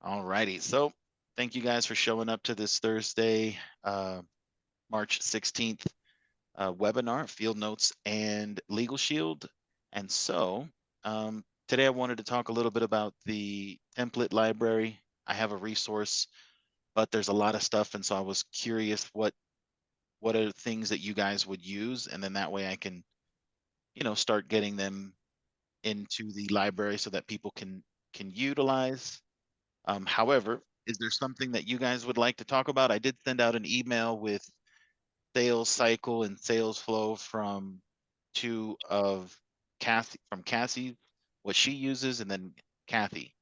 All righty. So thank you guys for showing up to this Thursday, March 16th webinar, Field Notes and LegalShield. And so today I wanted to talk a little bit about the template library. I have a resource, but there's a lot of stuff. And so I was curious what are the things that you guys would use? And then that way I can, start getting them into the library so that people can utilize. However, is there something that you guys would like to talk about? I did send out an email with sales cycle and sales flow from two of Cassie, what she uses, and then Kathy.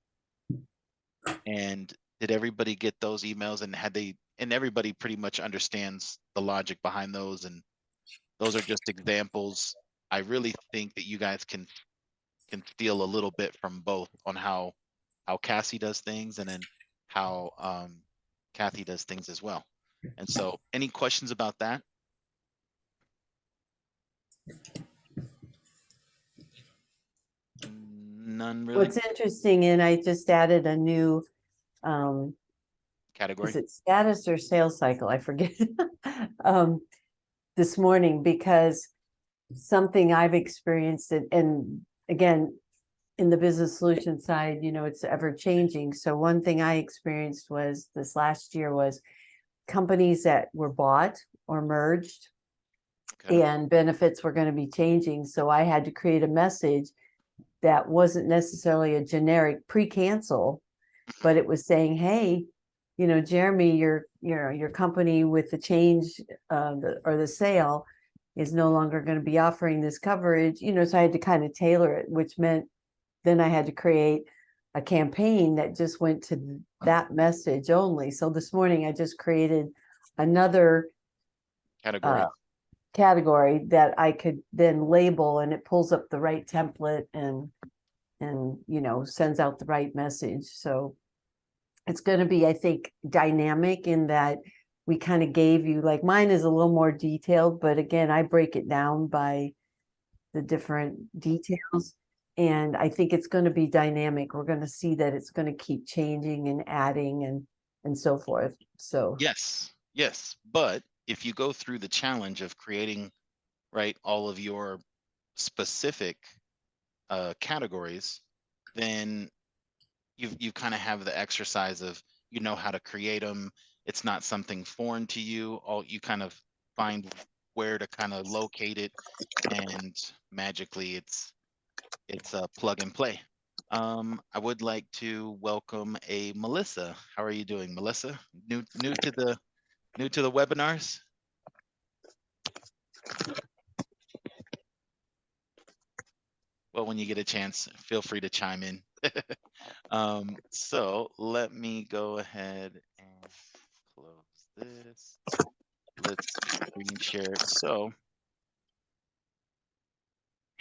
And did everybody get those emails? And everybody pretty much understands the logic behind those. And those are just examples. I really think that you guys can steal a little bit from both on how Cassie does things and then how Kathy does things as well. And so any questions about that? None really? What's interesting, and I just added a new Category? is it status or sales cycle? I forget this morning, because something I've experienced, and again, in the business solution side, it's ever changing. So one thing I experienced was this last year was companies that were bought or merged, and benefits were going to be changing. So I had to create a message that wasn't necessarily a generic pre-cancel, but it was saying, hey, Jeremy, your company with the change or the sale is no longer going to be offering this coverage. So I had to kind of tailor it, which meant then I had to create a campaign that just went to that message only. So this morning I just created another category that I could then label, and it pulls up the right template and sends out the right message. So it's going to be, I think, dynamic in that we kind of gave you, like, mine is a little more detailed, but again, I break it down by the different details. And I think it's going to be dynamic. We're going to see that it's going to keep changing and adding and so forth. So yes. But if you go through the challenge of creating, right, all of your specific categories, then you kind of have the exercise of, how to create them. It's not something foreign to you. You kind of find where to kind of locate it, and magically it's a plug and play. I would like to welcome a Melissa. How are you doing, Melissa? New to the webinars? Well, when you get a chance, feel free to chime in. So let me go ahead and close this. Let's screen share. So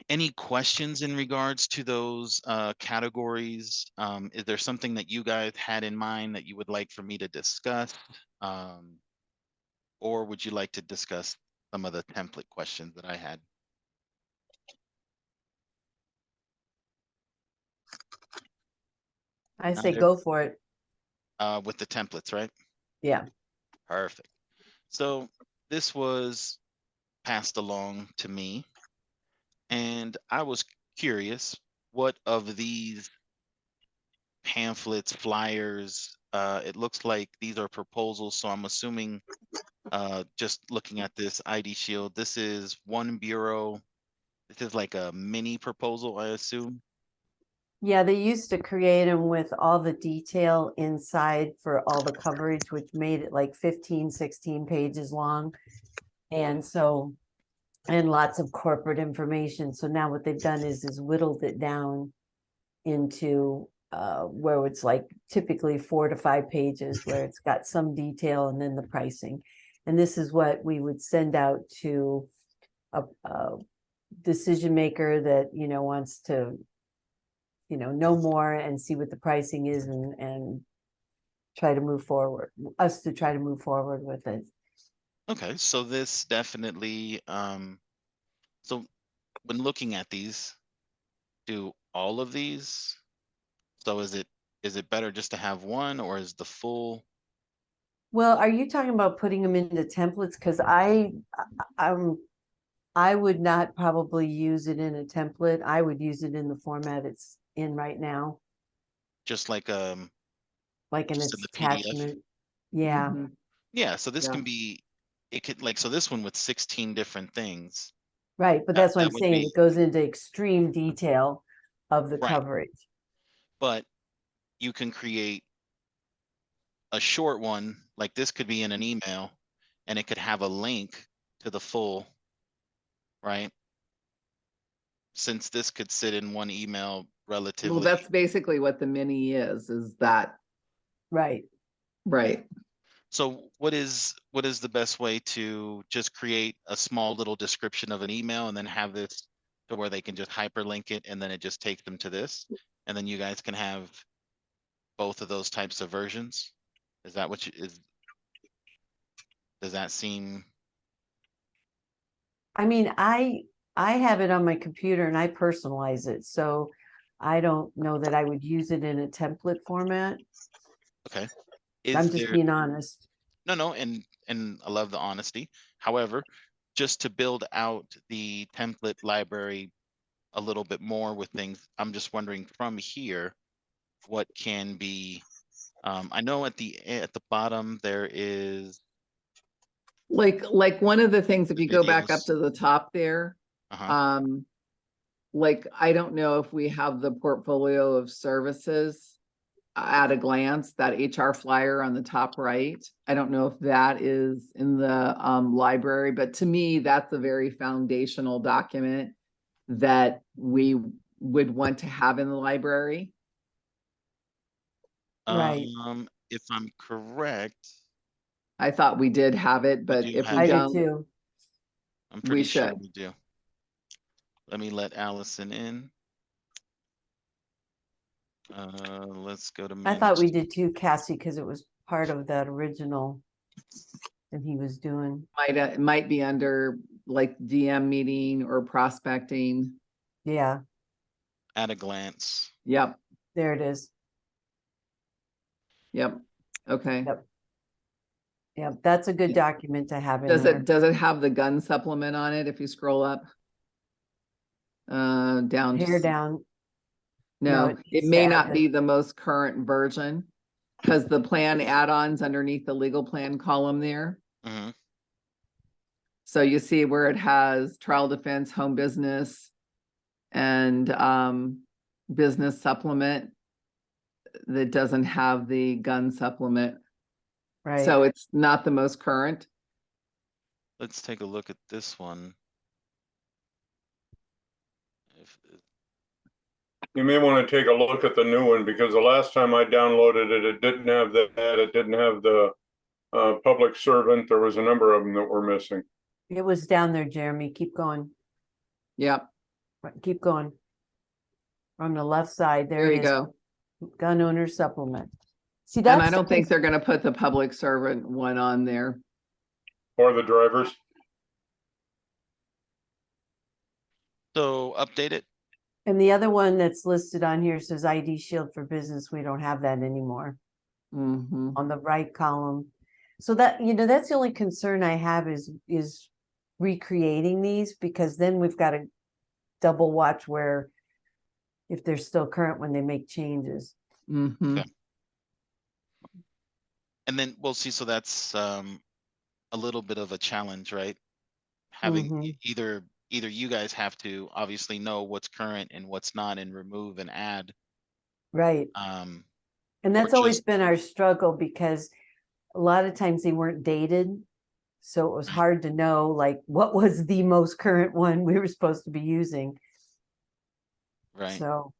any questions in regards to those categories? Is there something that you guys had in mind that you would like for me to discuss? Or would you like to discuss some of the template questions that I had? I say go for it. With the templates, right? Yeah. Perfect. So this was passed along to me, and I was curious, what of these pamphlets, flyers, it looks like these are proposals, so I'm assuming, just looking at this ID Shield, this is one bureau. This is like a mini proposal, I assume. Yeah, they used to create them with all the detail inside for all the coverage, which made it like 15, 16 pages long. And so, and lots of corporate information. So now what they've done is whittled it down into where it's like typically 4 to 5 pages, where it's got some detail and then the pricing. And this is what we would send out to a decision maker that, wants to, know more and see what the pricing is and try to move forward, to try to move forward with it. Okay, so this definitely, so when looking at these, do all of these, so is it is it better just to have one, or is the full? Well, are you talking about putting them into templates? Because I would not probably use it in a template. I would use it in the format it's in right now, Just like like an just in the PDF? attachment. Yeah, Mhm. Yeah, so this Yeah. can be, it could, like, so this one with 16 different things, right. But that's what I'm that would saying. be It goes into extreme detail of the right. coverage. But you can create a short one, like this could be in an email, and it could have a link to the full, right? Since this could sit in one email Well, relatively. that's basically what the mini is that, Right. right? So what is the best way to just create a small little description of an email and then have this to where they can just hyperlink it and then it just takes them to this, and then you guys can have both of those types of versions? Is that what you is? Does that seem? I mean, I have it on my computer and I personalize it, so I don't know that I would use it in a template format. Okay. I'm Is just there? being honest. No, and I love the honesty. However, just to build out the template library a little bit more with things, I'm just wondering from here what can be. I know at the bottom there is Like one of the things, if the you go back up videos. to the top there, Uh-huh. um, like, I don't know if we have the portfolio of services at a glance, that HR flyer on the top right. I don't know if that is in the library, but to me, that's a very foundational document that we would want to have in the library. Right. If I'm correct, I thought we did have it, we but do if we have I it. do don't, too. I'm we pretty sure should. we do. Let me let Allison in. Let's go to I thought we manage. did too, Cassie, because it was part of that original that he was doing. It might be under like DM meeting or prospecting. Yeah, At a glance. Yep, there it is. yep. Okay. Yep. Yep, that's a good Yeah. document to have in there. Does it have the gun supplement on it if you scroll up? Down Hair to, down. No, no, it it needs may to have not be it. the most current version because the plan add-ons underneath the legal plan column there. Mm-hmm. So you see where it has trial defense, home business, and business supplement that doesn't have the gun supplement. Right. So it's not the most current. Let's take a look at this one. If You may want to take a look at the new one because the last time I downloaded it, it didn't have that. It didn't have the public servant. There was a number of them that were missing. It was down there, Jeremy. Keep going. Yep, Keep going. On the left side, there there it you is. go. Gun owner supplement. See, And I that's don't think they're going to put the public servant one on there. Or the drivers. so update it. and the other one that's listed on here says ID Shield for Business. We don't have that anymore Mhm. on the right column. So that, that's the only concern I have is recreating these, because then we've got to double watch where if they're still current when they make changes. Mhm. Okay. And then we'll see. So that's a little bit of a challenge, right? Having Mhm. either you guys have to obviously know what's current and what's not and remove and add. Right. Um, And or that's always just been our struggle, because a lot of times they weren't dated. So it was Right. hard to know, like, what was the most current one we were supposed to be using. right. So,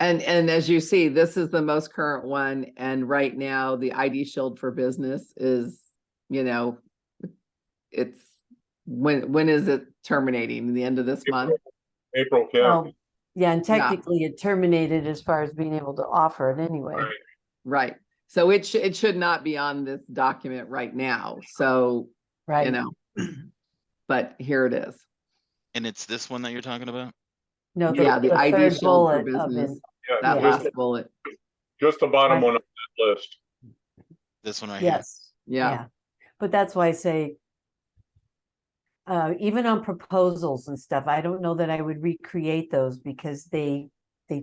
And as you see, this is the most current one. And right now, the ID Shield for Business is, it's when is it terminating? The end of this month? April, yeah. well, yeah, and Yeah. technically it terminated as far as being able to offer it anyway. Right. Right. So it should not be on this document right now. So, Right. But here it is. And it's this one that you're talking about. No, Yeah, the ID third Shield for bullet of Business, it. Yeah, that Yeah. last bullet. just the bottom Right. one of that list. This one right here. Yes, Yeah. yeah. But that's why I say, even on proposals and stuff, I don't know that I would recreate those because they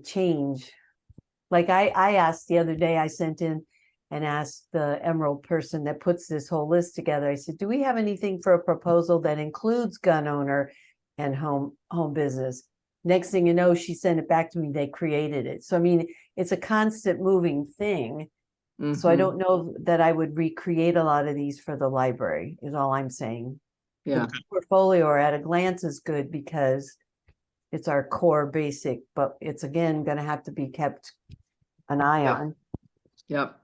change. Like I asked the other day, I sent in and asked the Emerald person that puts this whole list together. I said, do we have anything for a proposal that includes gun owner and home business? Next thing you know, she sent it back to me. They created it. So I mean, it's a constant moving thing. So I Mhm. don't know that I would recreate a lot of these for the library, is all I'm saying. Yeah, The portfolio or at a glance is good because it's our core basic, but it's again gonna have to be kept an eye Yep. on. yep.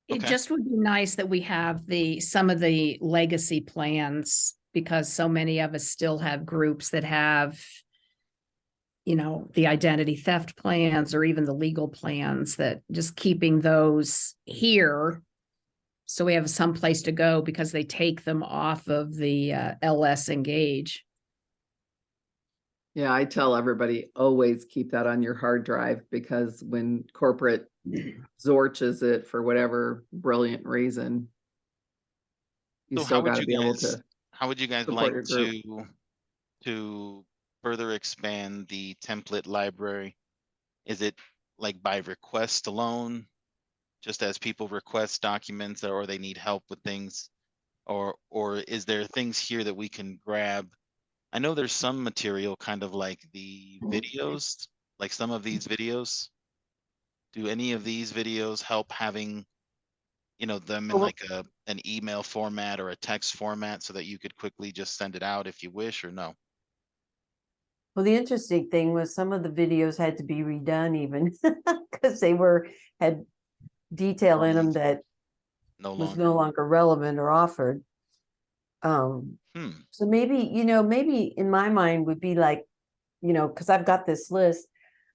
It Okay. just would be nice that we have some of the legacy plans, because so many of us still have groups that have, you know, the identity theft plans or even the legal plans, that just keeping those here so we have some place to go, because they take them off of the LS Engage. Yeah, I tell everybody, always keep that on your hard drive, because when corporate zorches it for whatever brilliant reason, you So still got to be able to how would you guys support like your group. to further expand the template library? Is it like by request alone, just as people request documents or they need help with things? Or is there things here that we can grab? I know there's some material kind of like the videos, like some of these videos. Do any of these videos help having, you know, them in Well, like an email format or a text format so that you could quickly just send it out if you wish, or no? Well, the interesting thing was some of the videos had to be redone even because had detail in them that No was longer. no longer relevant or offered. So maybe, maybe in my mind would be like, because I've got this list,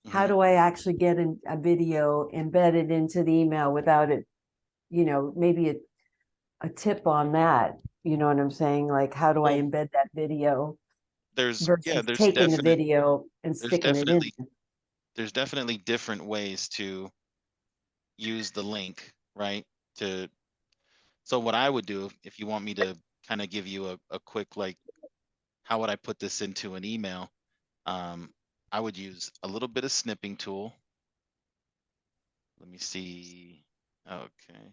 how Mhm. do I actually get a video embedded into the email without it, maybe a tip on that, you know what I'm saying? Like, how do I Well, embed that video there's versus taking the video and there's sticking it in? there's definitely different ways to use the link, right? To So what I would do, if you want me to kind of give you a quick, like, how would I put this into an email? I would use a little bit of snipping tool. Let me see. Okay.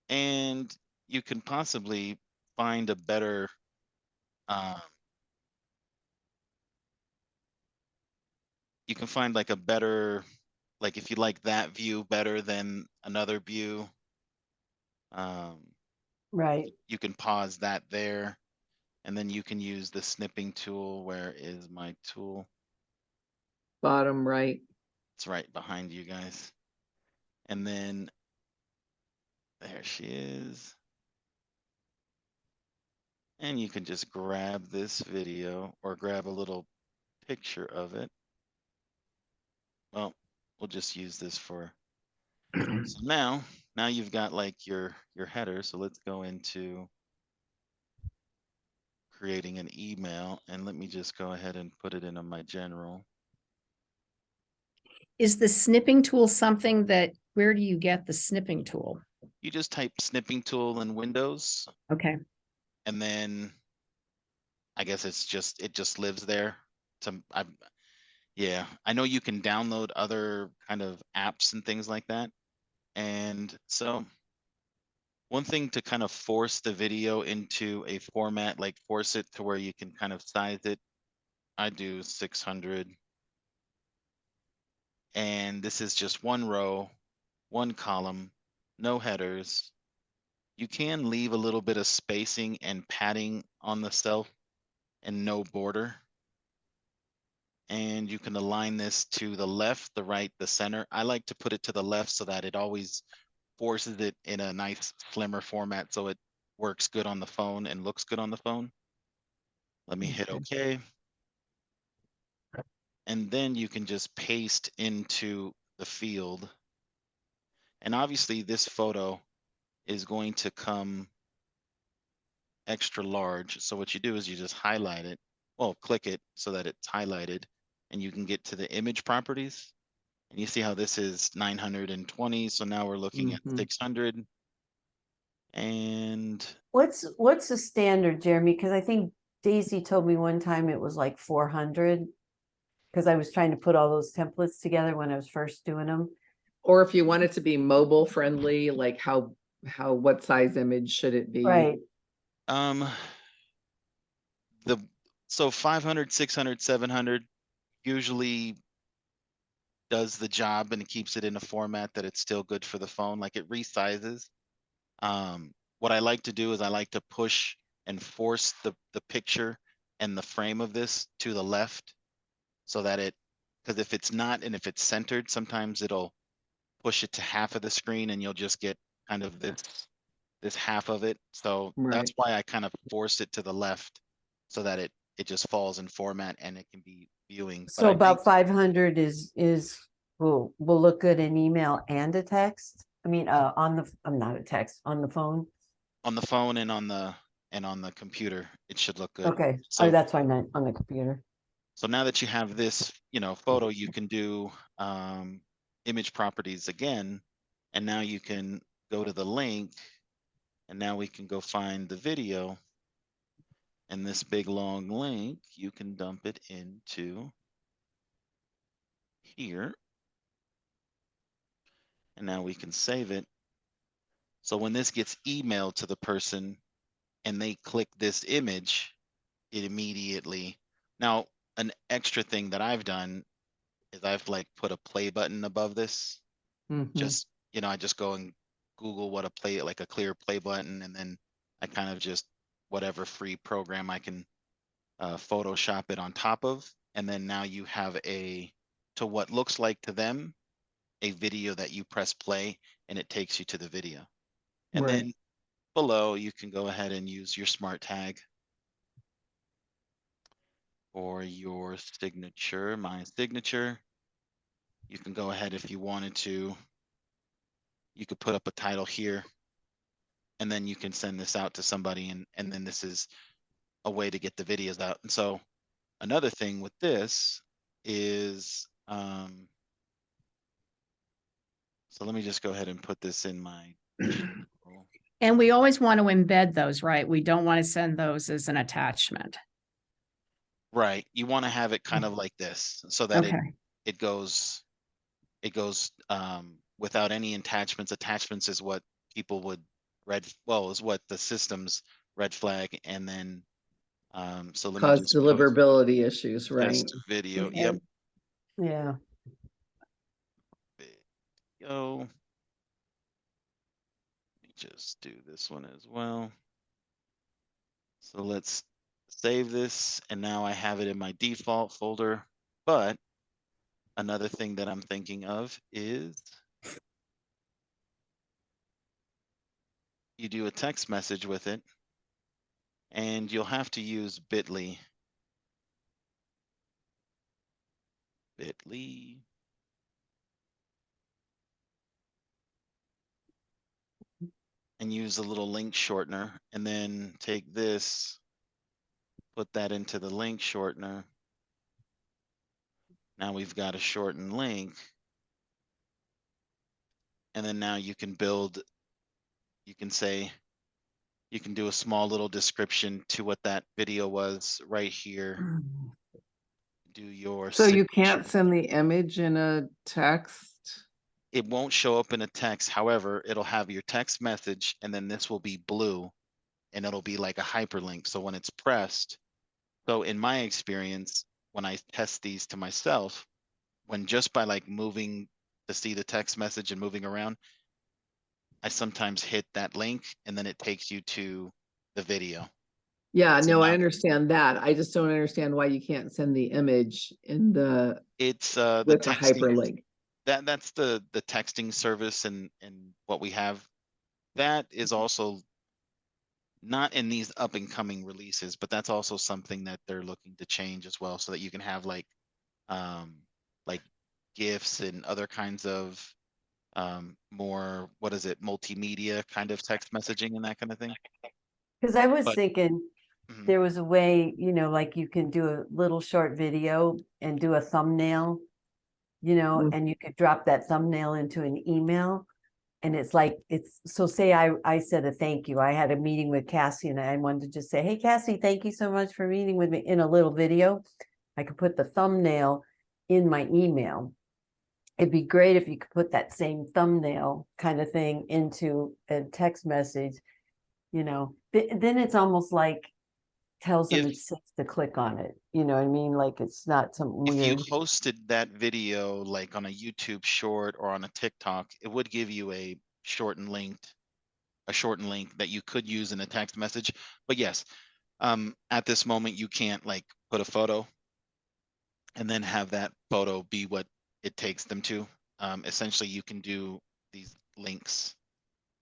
And you can possibly find a better, um, you can find like a better, like if you like that view better than another view, um, Right. you can pause that there, and then you can use the snipping tool. Where is my tool? Bottom right. It's right behind you guys. And then there she is. And you can just grab this video or grab a little picture of it. Well, we'll just use this for, so now you've got like your header. So let's go into creating an email, and let me just go ahead and put it into my general. Is the snipping tool something that, where do you get the snipping tool? You just type snipping tool in Windows, Okay. and then I guess it just lives there. Yeah, I know you can download other kind of apps and things like that. And so one thing to kind of force the video into a format, like force it to where you can kind of size it, I do 600. And this is just one row, one column, no headers. You can leave a little bit of spacing and padding on the cell and no border. And you can align this to the left, the right, the center. I like to put it to the left so that it always forces it in a nice slimmer format so it works good on the phone and looks good on the phone. Let me hit OK. And then you can just paste into the field. And obviously this photo is going to come extra large. So what you do is you just highlight it, well, click it so that it's highlighted, and you can get to the image properties. And you see how this is 920, so now we're looking at Mhm. 600. And What's the standard, Jeremy? Because I think Daisy told me one time it was like 400. Because I was trying to put all those templates together when I was first doing them. Or if you want it to be mobile friendly, like what size image should it be? Right. the so 500, 600, 700 usually does the job, and it keeps it in a format that it's still good for the phone, like it resizes. What I like to do is I like to push and force the picture and the frame of this to the left, so that because if it's not, and if it's centered, sometimes it'll push it to half of the screen and you'll just get kind of this half of it. So that's Right. why I kind of force it to the left, so that it just falls in format and it can be viewing. But So I about think 500 will look good in email and a text. I mean, I'm not a text, on the phone. on the phone and on the computer, it should look good. Okay. So That's what I meant, on the computer. so now that you have this, photo, you can do image properties again, and now you can go to the link, and now we can go find the video. And this big long link, you can dump it into here. And now we can save it. So when this gets emailed to the person and they click this image, it immediately. Now, an extra thing that I've done is I've like put a play button above this. Mhm. Just, I just go and Google what like a clear play button, and then I kind of just whatever free program I can Photoshop it on top of. And then now you have to what looks like to them, a video that you press play and it takes you to the video. And Right. then below, you can go ahead and use your smart tag or your signature, my signature. You can go ahead, if you wanted to, you could put up a title here, and then you can send this out to somebody, and then this is a way to get the videos out. And so another thing with this is, so let me just go ahead and put this in my general. And we always want to embed those, right? We don't want to send those as an attachment. Right. You want to have it kind of like this, so that Okay. it goes without any attachments. Attachments is what people would is what the system's red flag. And then so let me Cause just put deliverability issues, right? test video. Yep. Yeah. Video. Let me just do this one as well. So let's save this, and now I have it in my default folder. But another thing that I'm thinking of is you do a text message with it, and you'll have to use bit.ly. Bit.ly. And use a little link shortener, and then take this, put that into the link shortener. Now we've got a shortened link. And then now you can build, you can say, you can do a small little description to what that video was right here. Do your So you signature. can't send the image in a text? It won't show up in a text. However, it'll have your text message, and then this will be blue, and it'll be like a hyperlink. So when it's pressed, so in my experience, when I test these to myself, when just by like moving to see the text message and moving around, I sometimes hit that link and then it takes you to the video. Yeah, So no, I now understand that. I just don't understand why you can't send the image in it's the with the texting. hyperlink. That's the texting service, and what we have. That is also not in these up and coming releases, but that's also something that they're looking to change as well, so that you can have like GIFs and other kinds of more, what is it, multimedia kind of text messaging and that kind of thing. Because I was But thinking mhm, there was a way, like you can do a little short video and do a thumbnail you know, Mm. and you could drop that thumbnail into an email. And it's like, so say I said a thank you. I had a meeting with Cassie and I wanted to just say, hey, Cassie, thank you so much for meeting with me in a little video. I could put the thumbnail in my email. It'd be great if you could put that same thumbnail kind of thing into a text message, you know, then it's almost like tells them If it's safe to click on it. You know what I mean? Like it's not something if you weird. hosted that video like on a YouTube short or on a TikTok, it would give you a shortened link that you could use in a text message. But yes, at this moment you can't like put a photo and then have that photo be what it takes them to. Essentially, you can do these links.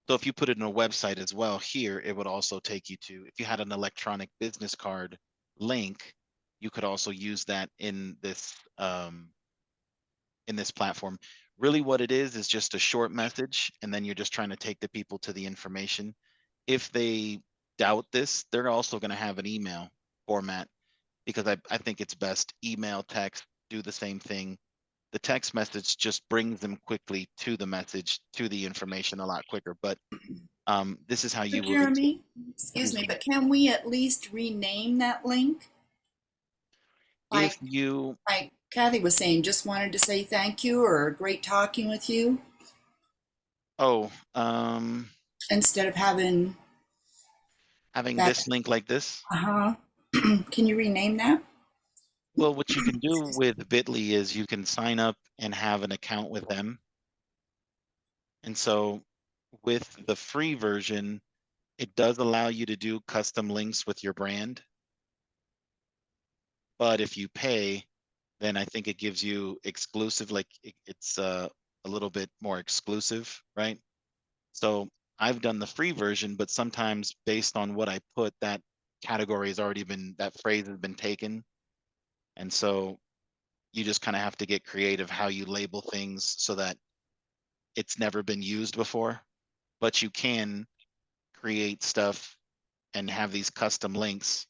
So if you put it in a website as well, here it would also take you to, if you had an electronic business card link, you could also use that in this platform. Really what it is just a short message, and then you're just trying to take the people to the information. If they doubt this, they're also going to have an email format, because I think it's best email, text, do the same thing. The text message just brings them quickly to the message, to the information a lot quicker. But this is how So you would. Jeremy, excuse me, but can we at least rename that link? If Like, you, like Kathy was saying, just wanted to say thank you or great talking with you oh, instead of having having that. this link like this, Uh-huh. Can you rename that? well, what you can do with Bitly is you can sign up and have an account with them. And so with the free version, it does allow you to do custom links with your brand. But if you pay, then I think it gives you exclusive, like it's a little bit more exclusive, right? So I've done the free version, but sometimes based on what I put, that category has already been, that phrase has been taken. And so you just kind of have to get creative how you label things so that it's never been used before. But you can create stuff and have these custom links,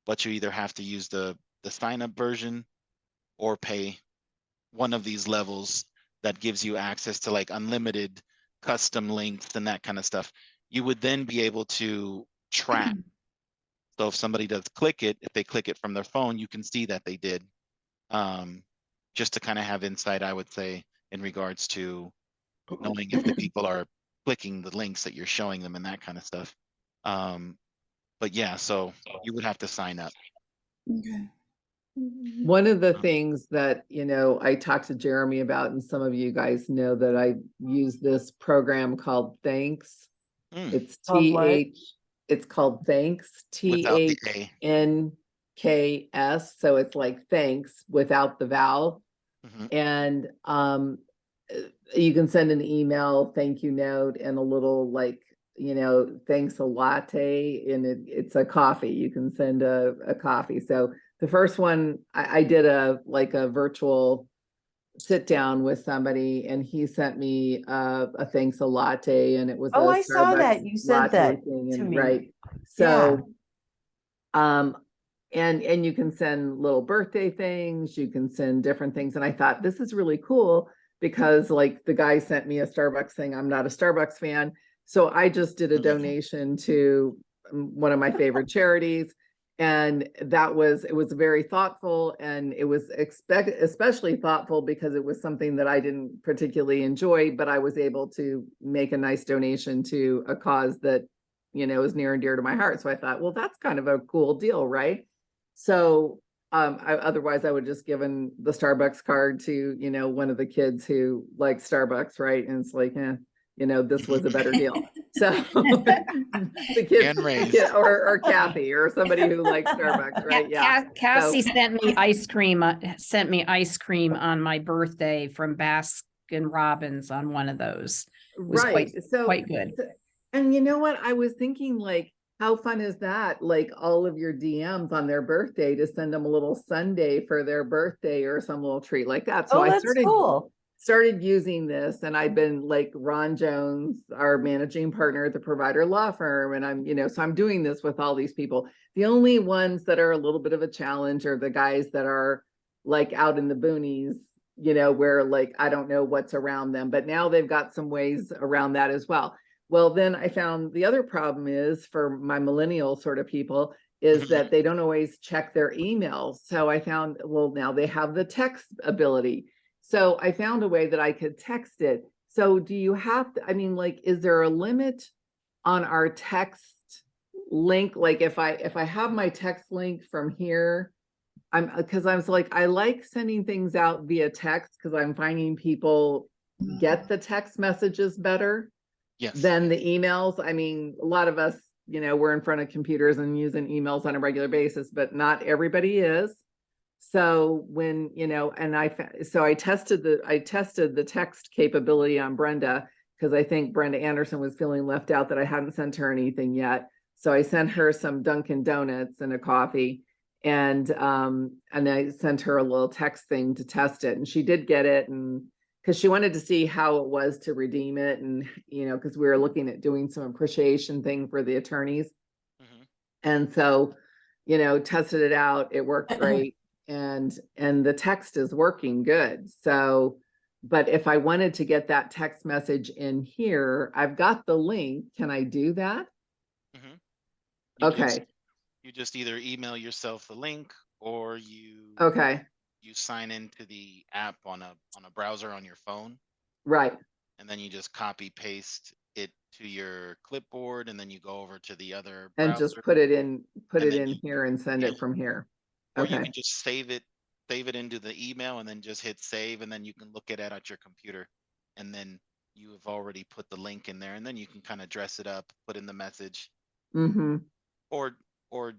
but you either have to use the sign up version or pay one of these levels that gives you access to like unlimited custom links and that kind of stuff. You would then be able to track. So if somebody does click it, if they click it from their phone, you can see that they did. Just to kind of have insight, I would say, in regards to knowing if the people are clicking the links that you're showing them and that kind of stuff. But yeah, so you would have to sign up. Okay. One of the things that, you know, I talked to Jeremy about, and some of you guys know that I use this program called Thanks. Mm, It's Called what? it's called Thanks, without the A. THNKS. So it's like thanks without the vowel. Mhm. And you can send an email, thank you note, and a little like, you know, thanks a latte, and it's a coffee. You can send a coffee. So the first one I did a virtual sit down with somebody, and he sent me a thanks a latte, and it was Oh, a I saw that. Starbucks You sent latte that thing, to and me. right. So and you can send little birthday things, you can send different things. And I thought this is really cool because like the guy sent me a Starbucks thing. I'm not a Starbucks fan. So I just did a donation to one of my favorite charities. And it was very thoughtful, and it was especially thoughtful because it was something that I didn't particularly enjoy, but I was able to make a nice donation to a cause that, you know, is near and dear to my heart. So I thought, well, that's kind of a cool deal, right? So otherwise I would just given the Starbucks card to, you know, one of the kids who likes Starbucks, right? And it's like, you know, this was a better deal. So the kids, raised. or Kathy or somebody who likes Starbucks, right? Yeah. Cassie sent me ice cream on my birthday from Baskin Robbins on one of those. It was Right. quite good. And you know what? I was thinking, like, how fun is that? Like all of your DMs on their birthday to send them a little sundae for their birthday or some little treat like that. So Oh, I that's cool. started using this, and I've been like Ron Jones, our managing partner at the provider law firm. And I'm, you know, so I'm doing this with all these people. The only ones that are a little bit of a challenge are the guys that are like out in the boonies, you know, where like, I don't know what's around them, but now they've got some ways around that as well. Well, then I found the other problem is for my millennial sort of people is that they don't always check their emails. So I found, well, now they have the text ability. So I found a way that I could text it. So do you have to, I mean, like, is there a limit on our text link? Like if I have my text link from here, because I was like, I like sending things out via text because I'm finding people get the text messages better Yes. than the emails. I mean, a lot of us, you know, we're in front of computers and using emails on a regular basis, but not everybody is. So when, you know, and I tested the text capability on Brenda because I think Brenda Anderson was feeling left out that I hadn't sent her anything yet. So I sent her some Dunkin' Donuts and a coffee, and I sent her a little text thing to test it, and she did get it, and because she wanted to see how it was to redeem it, and you know, because we were looking at doing some appreciation thing for the attorneys, and so, you know, tested it out. It worked great, and the text is working good. So, but if I wanted to get that text message in here, I've got the link. Can I do that? Okay. You just either email yourself the link or you Okay. you sign into the app on a browser on your phone, Right. and then you just copy paste it to your clipboard, and then you go over to the other And browser, just put it in and then here and send yeah, it from here. or you Okay. can just save it into the email and then just hit save, and then you can look at your computer, and then you have already put the link in there, and then you can kind of dress it up, put in the message, or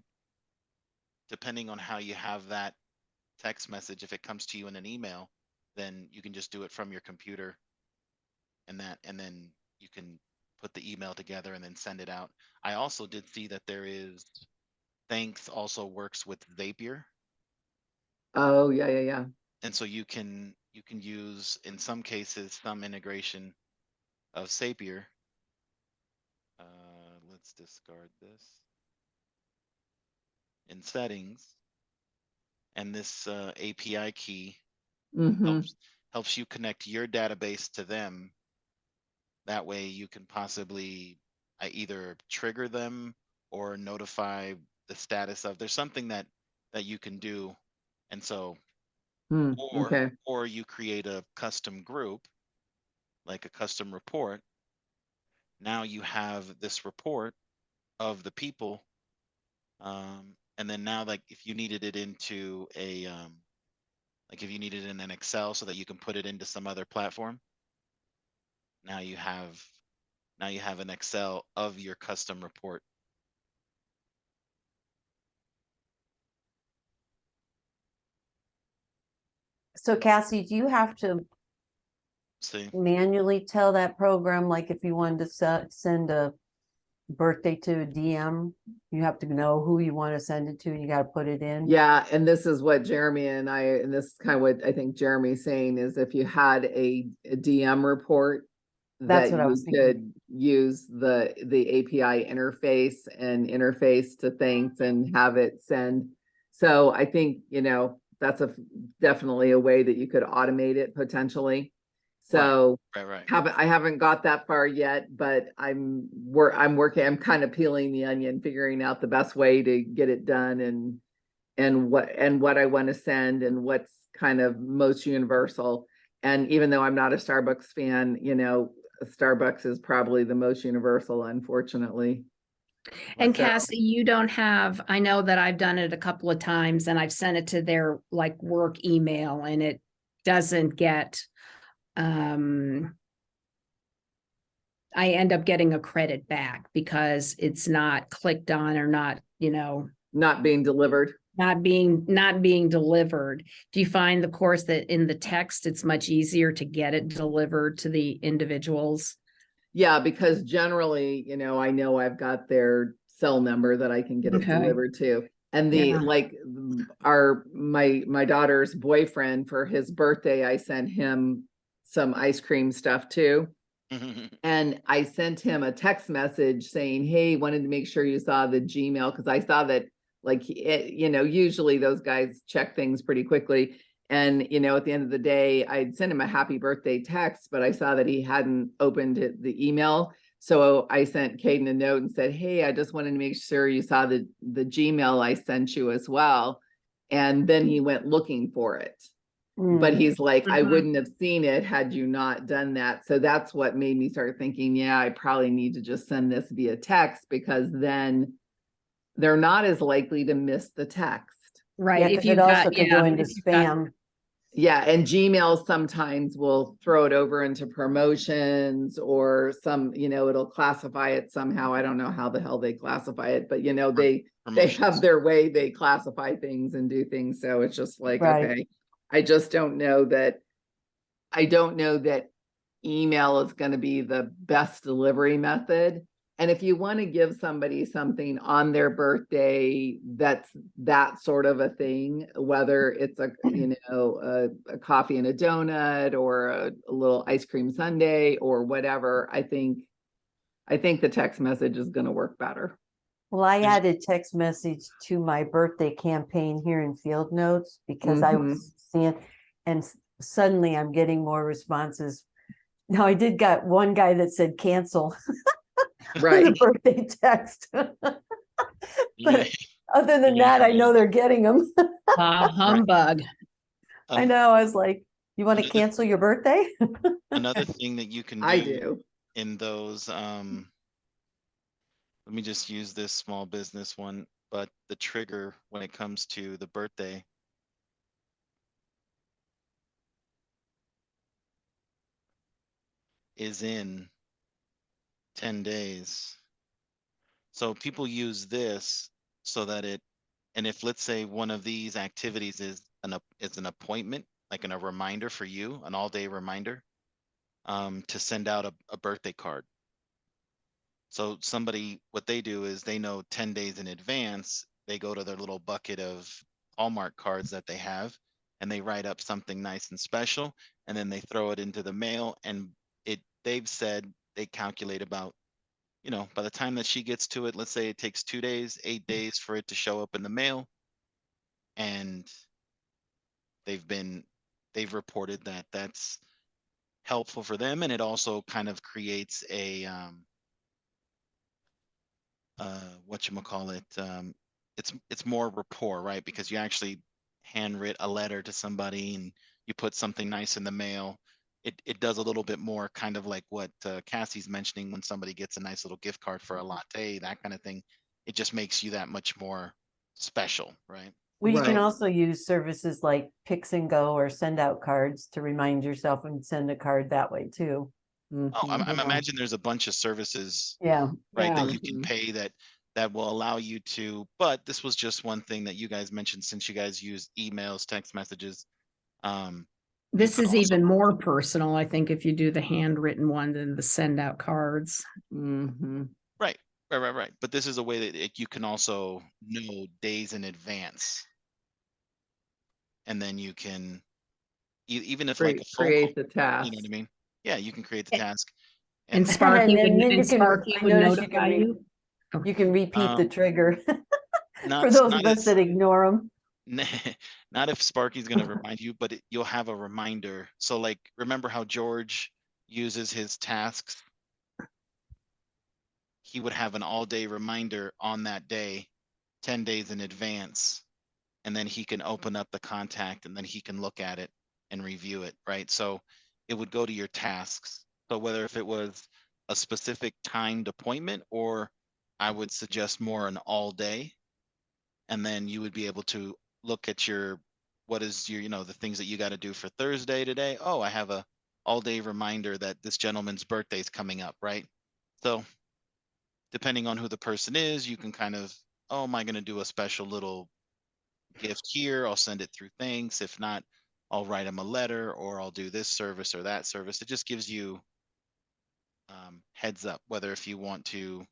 depending on how you have that text message, if it comes to you in an email, then you can just do it from your computer, and then you can put the email together and then send it out. I also did see that there is Thanks also works with Zapier, Oh, yeah. and so you can use, in some cases, some integration of Zapier. Let's discard this in settings, and this API key helps you connect your database to them. That way you can possibly either trigger them or notify the status of, there's something that you can do. And so, Okay. or you create a custom group, like a custom report. Now you have this report of the people. And then now, like if you needed it into a, like if you needed it in an Excel so that you can put it into some other platform, now you have an Excel of your custom report. So Cassie, do you have to See, manually tell that program, like if you wanted to send a birthday to a DM, you have to know who you want to send it to, and you got to put it in? Yeah, and this is what Jeremy and this is kind of what I think Jeremy's saying is if you had a DM report, That's that what I you was thinking. could use the API interface and interface to Thanks and have it send. So I think, you know, that's definitely a way that you could automate it potentially. So right. I haven't got that far yet, but I'm working, I'm kind of peeling the onion, figuring out the best way to get it done and what I want to send and what's kind of most universal. And even though I'm not a Starbucks fan, you know, Starbucks is probably the most universal, unfortunately. And So- Cassie, you don't have, I know that I've done it a couple of times and I've sent it to their like work email and it doesn't get, I end up getting a credit back because it's not clicked on or not, you know, not being delivered. not being delivered. Do you find, of course, that in the text, it's much easier to get it delivered to the individuals? Yeah, because generally, you know I've got their cell number that I can get it delivered to. And like my daughter's boyfriend, for his birthday, I sent him some ice cream stuff too. And I sent him a text message saying, hey, wanted to make sure you saw the Gmail, because I saw that, like, you know, usually those guys check things pretty quickly. And, you know, at the end of the day, I'd sent him a happy birthday text, but I saw that he hadn't opened the email. So I sent Caden a note and said, hey, I just wanted to make sure you saw the Gmail I sent you as well. And then he went looking for it. But he's like, I wouldn't have seen it had you not done that. So that's what made me start thinking, yeah, I probably need to just send this via text, because then they're not as likely to miss the text. Right. Yeah, If because you've it also got, could yeah, go into if you've got- spam. Yeah, and Gmail sometimes will throw it over into promotions, or some, you know, it'll classify it somehow. I don't know how the hell they classify it, but you know, they Promotions. have their way they classify things and do things. So it's just like, Right. okay, I just don't know that email is going to be the best delivery method. And if you want to give somebody something on their birthday, that's that sort of a thing, whether it's a, you know, a coffee and a donut, or a little ice cream sundae, or whatever, I think the text message is going to work better. Well, I added text message to my birthday campaign here in Fieldnotes because I was seeing, and suddenly I'm getting more responses. Now, I did got one guy that said cancel Right. the birthday text. Yeah. But other than that, I know they're getting them. humbug. I know. I was like, you want to Another- cancel your birthday? Another thing that you can do, I do. in those, let me just use this small business one, but the trigger when it comes to the birthday is in 10 days. So people use this so that and if, let's say, one of these activities is an appointment, like a reminder for you, an all-day reminder, to send out a birthday card. So what they do is they know 10 days in advance, they go to their little bucket of Hallmark cards that they have, and they write up something nice and special, and then they throw it into the mail, and they've said they calculate about, you know, by the time that she gets to it, let's say it takes 2 days, 8 days for it to show up in the mail. And they've reported that that's helpful for them. And it also kind of creates a, whatchamacallit, it's more rapport, right? Because you actually handwrite a letter to somebody and you put something nice in the mail. It does a little bit more, kind of like what Cassie's mentioning, when somebody gets a nice little gift card for a latte, that kind of thing. It just makes you that much more special, right? Well, you can Right. also use services like Pix and Go or send out cards to remind yourself and send a card that way too. Oh, I'm Yeah. imagine there's a bunch of services, Yeah. right, that Yeah. you can pay that will allow you to, but this was just one thing that you guys mentioned, since you guys use emails, text messages. This could is also- even more personal, I think, if you do the handwritten one than the send out cards. Right. But this is a way that you can also know days in advance. And then you can, even if like a phone Create call, the task. you know what I mean? Yeah, you can create the task. And then- Sparky then would, you can- Sparky I would noticed you can notify read- you. You can repeat the trigger not, for those not of us as- that ignore them. not if Sparky's going to remind you, but you'll have a reminder. So like, remember how George uses his tasks? He would have an all-day reminder on that day, 10 days in advance, and then he can open up the contact and then he can look at it and review it, right? So it would go to your tasks. So whether if it was a specific timed appointment, or I would suggest more an all day, and then you would be able to look at what is your, the things that you got to do for Thursday today. Oh, I have a all day reminder that this gentleman's birthday is coming up, right? So depending on who the person is, you can kind of, oh, am I going to do a special little gift here? I'll send it through things. If not, I'll write them a letter, or I'll do this service or that service. It just gives you heads up, whether if you want to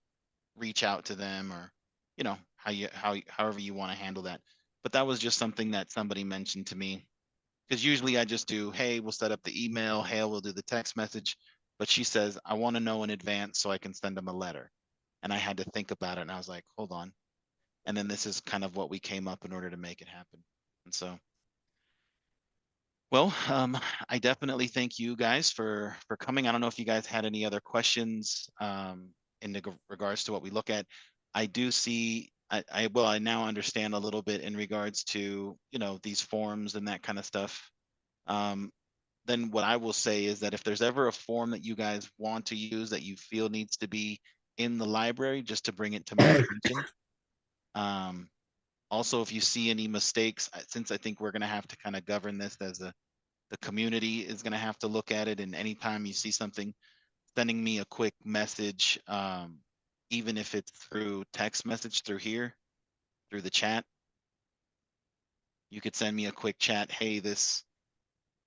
reach out to them, or however you want to handle that. But that was just something that somebody mentioned to me, because usually I just do, hey, we'll set up the email, hey, we'll do the text message. But she says, I want to know in advance so I can send them a letter. And I had to think about it, and I was like, hold on. And then this is kind of what we came up in order to make it happen. And so Well, I definitely thank you guys for coming. I don't know if you guys had any other questions in regards to what we look at. I do see. I now understand a little bit in regards to these forms and that kind of stuff. Then what I will say is that if there's ever a form that you guys want to use that you feel needs to be in the library, just to bring it to my attention. Also, if you see any mistakes, since I think we're going to have to kind of govern this as the community is going to have to look at it, and anytime you see something, sending me a quick message, even if it's through text message through here, through the chat. You could send me a quick chat. Hey, this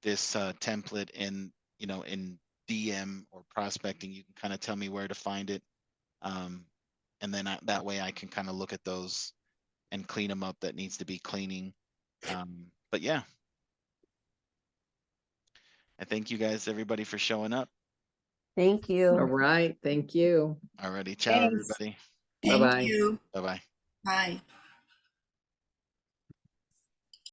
template in in DM or prospecting, you can kind of tell me where to find it, and then that way I can kind of look at those and clean them up that needs to be cleaning. But yeah, I thank you guys, everybody, for showing up. Thank All you. right, thank you. Alrighty, ciao, Thanks. everybody. Thank Bye-bye. you. Bye bye. Bye.